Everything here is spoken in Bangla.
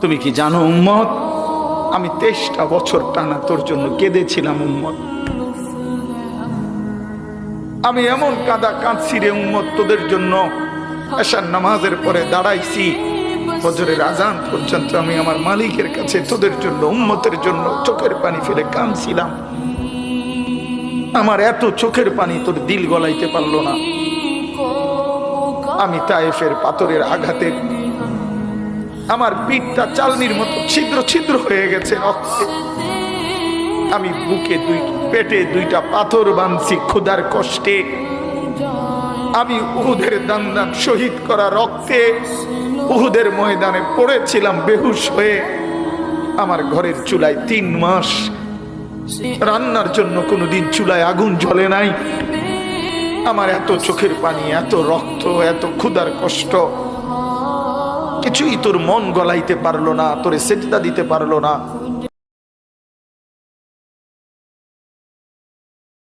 তুমি কি জানো উম্মত, আমি 23টা বছর টানা তোর জন্য কেঁদেছিলাম উম্মত। আমি এমন কাঁদা কাঁদছি রে উম্মত তোদের জন্য। এশার নামাজের পরে দাঁড়াইছি, ফজরের আজান পর্যন্ত আমি আমার মালিকের কাছে তোদের জন্য, উম্মতের জন্য চোখের পানি ফেলে কাঁদছিলাম। আমার এত চোখের পানি তোর দিল গলাইতে পারলো না। আমি তায়েফের পাথরের আঘাতে আমার পিঠটা চালনির মতো ছিদ্র ছিদ্র হয়ে গেছে রক্তে। আমি বুকে পেটে 2টা পাথর বাঁধছি ক্ষুধার কষ্টে। আমি উহুদের দান শহীদ করা রক্তে উহুদের ময়দানে পড়েছিলাম বেহুশ হয়ে। আমার ঘরের চুলায় 3 মাস রান্নার জন্য কোনোদিন চুলায় আগুন জ্বলে নাই। আমার এত চোখের পানি, এত রক্ত, এত ক্ষুধার কষ্ট, কিছুই তোর মন গলাইতে পারলো না, তোরে সেজদা দিতে পারলো না।